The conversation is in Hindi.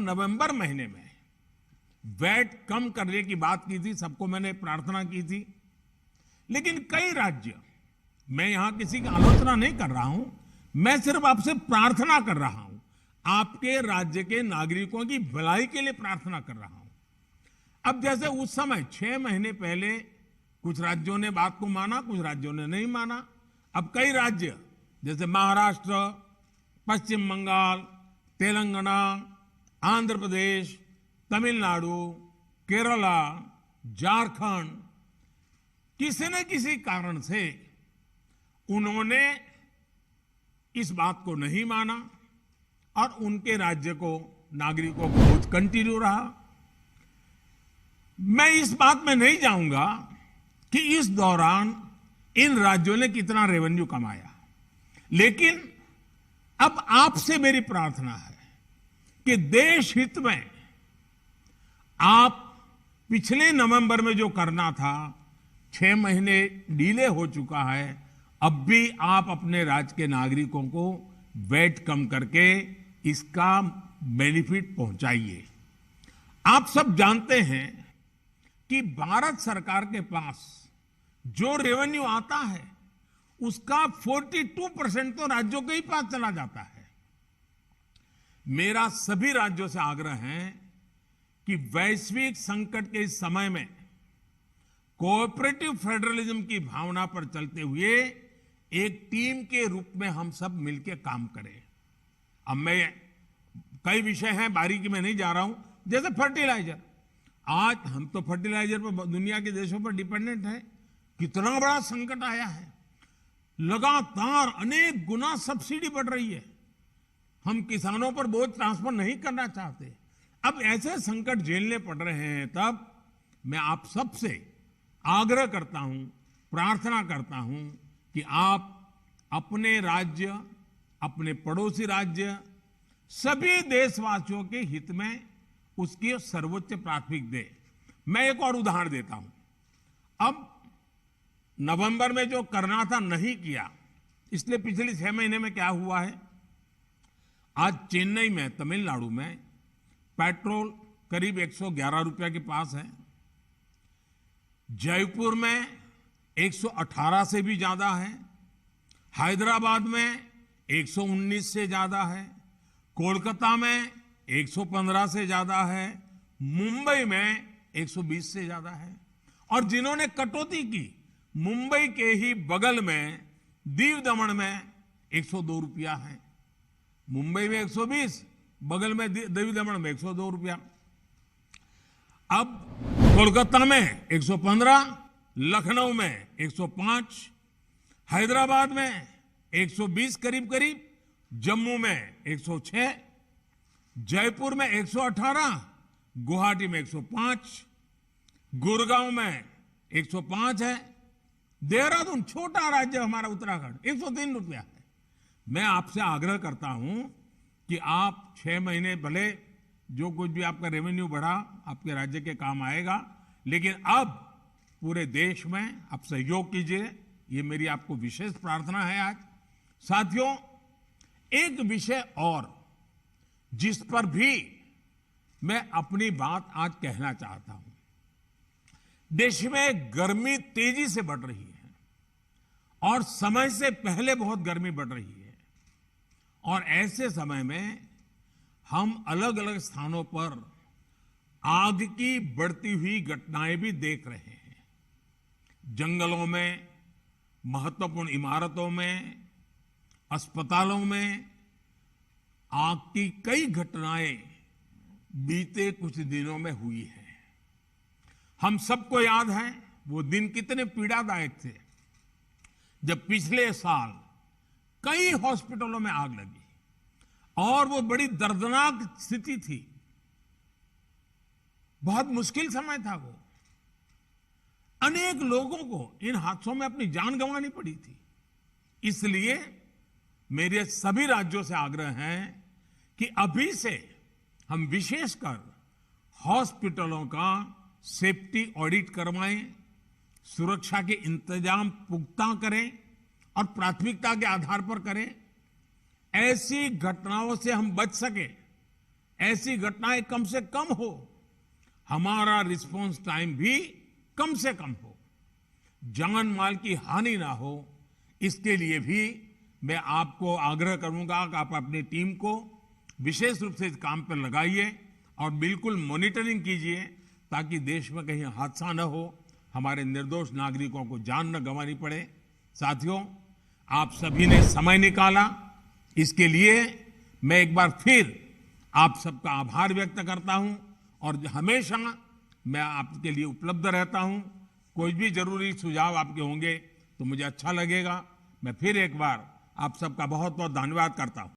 नवंबर महीने में वैट कम करने की बात की थी, सबको मैंने प्रार्थना की थी। लेकिन कई राज्य, मैं यहां किसी की आलोचना नहीं कर रहा हूं, मैं सिर्फ आपसे प्रार्थना कर रहा हूं, आपके राज्य के नागरिकों की भलाई के लिए प्रार्थना कर रहा हूं। अब जैसे उस समय 6 महीने पहले कुछ राज्यों ने बात को माना, कुछ राज्यों ने नहीं माना। अब कई राज्य जैसे महाराष्ट्र, पश्चिम बंगाल, तेलंगाना, आंध्र प्रदेश, तमिलनाडु, केरला, झारखंड, किसी न किसी कारण से उन्होंने इस बात को नहीं माना और उनके राज्य को, नागरिकों को बोझ कंटिन्यू रहा। मैं इस बात में नहीं जाऊंगा कि इस दौरान इन राज्यों ने कितना रेवेन्यू कमाया, लेकिन अब आपसे मेरी प्रार्थना है कि देश हित में आप पिछले नवंबर में जो करना था, 6 महीने डिले हो चुका है, अब भी आप अपने राज्य के नागरिकों को वैट कम करके इसका बेनिफिट पहुंचाइए। आप सब जानते हैं कि भारत सरकार के पास जो रेवेन्यू आता है उसका 42% तो राज्यों के ही पास चला जाता है। मेरा सभी राज्यों से आग्रह है कि वैश्विक संकट के इस समय में कोऑपरेटिव फेडरलिज्म की भावना पर चलते हुए एक टीम के रूप में हम सब मिलकर काम करें। अब मैं कई विषय हैं, बारीकी में नहीं जा रहा हूं, जैसे फर्टिलाइजर। आज हम तो फर्टिलाइजर पर दुनिया के देशों पर डिपेंडेंट है। कितना बड़ा संकट आया है, लगातार अनेक गुना सब्सिडी बढ़ रही है। हम किसानों पर बोझ ट्रांसफर नहीं करना चाहते। अब ऐसे संकट झेलने पड़ रहे हैं, तब मैं आप सबसे आग्रह करता हूं, प्रार्थना करता हूं कि आप अपने राज्य, अपने पड़ोसी राज्य, सभी देशवासियों के हित में उसकी सर्वोच्च प्राथमिकता दे। मैं एक और उदाहरण देता हूं। अब नवंबर में जो करना था नहीं किया, इसलिए पिछले 6 महीने में क्या हुआ है, आज चेन्नई में, तमिलनाडु में पेट्रोल करीब 111 रुपए के पास है। जयपुर में 118 से भी ज्यादा है। हैदराबाद में 119 से ज्यादा है। कोलकाता में 115 से ज्यादा है। मुंबई में 120 से ज्यादा है। और जिन्होंने कटौती की, मुंबई के ही बगल में दीव दमन में 102 रुपया है। मुंबई में 120, बगल में दीव दमन में 102 रुपया। अब कोलकाता में 115, लखनऊ में 105, हैदराबाद में 120 करीब करीब, जम्मू में 106, जयपुर में 118, गुवाहाटी में 105, गुड़गांव में 105 है। देहरादून, छोटा राज्य हमारा उत्तराखंड, 103 रुपया है। मैं आपसे आग्रह करता हूं कि आप 6 महीने भले जो कुछ भी आपका रेवेन्यू बढ़ा आपके राज्य के काम आएगा, लेकिन अब पूरे देश में आप सहयोग कीजिए। ये मेरी आपको विशेष प्रार्थना है। आज साथियों, एक विषय और जिस पर भी मैं अपनी बात आज कहना चाहता हूं। देश में गर्मी तेजी से बढ़ रही है और समय से पहले बहुत गर्मी बढ़ रही है, और ऐसे समय में हम अलग अलग स्थानों पर आग की बढ़ती हुई घटनाएं भी देख रहे हैं। जंगलों में, महत्वपूर्ण इमारतों में, अस्पतालों में आग की कई घटनाएं बीते कुछ दिनों में हुई है। हम सबको याद है वो दिन कितने पीड़ादायक थे जब पिछले साल कई हॉस्पिटलों में आग लगी, और वो बड़ी दर्दनाक स्थिति थी। बहुत मुश्किल समय था वो। अनेक लोगों को इन हादसों में अपनी जान गंवानी पड़ी थी। इसलिए मेरे सभी राज्यों से आग्रह है कि अभी से हम विशेषकर हॉस्पिटलों का सेफ्टी ऑडिट करवाएं, सुरक्षा के इंतजाम पुख्ता करें और प्राथमिकता के आधार पर करें। ऐसी घटनाओं से हम बच सके, ऐसी घटनाएं कम से कम हो, हमारा रिस्पांस टाइम भी कम से कम हो, जान माल की हानि ना हो, इसके लिए भी मैं आपको आग्रह करूंगा कि आप अपनी टीम को विशेष रूप से इस काम पर लगाइए और बिल्कुल मॉनिटरिंग कीजिए ताकि देश में कहीं हादसा न हो, हमारे निर्दोष नागरिकों को जान न गंवानी पड़े। साथियों, आप सभी ने समय निकाला, इसके लिए मैं एक बार फिर आप सबका आभार व्यक्त करता हूं और हमेशा मैं आपके लिए उपलब्ध रहता हूं। कोई भी जरूरी सुझाव आपके होंगे तो मुझे अच्छा लगेगा। मैं फिर एक बार आप सबका बहुत बहुत धन्यवाद करता हूं।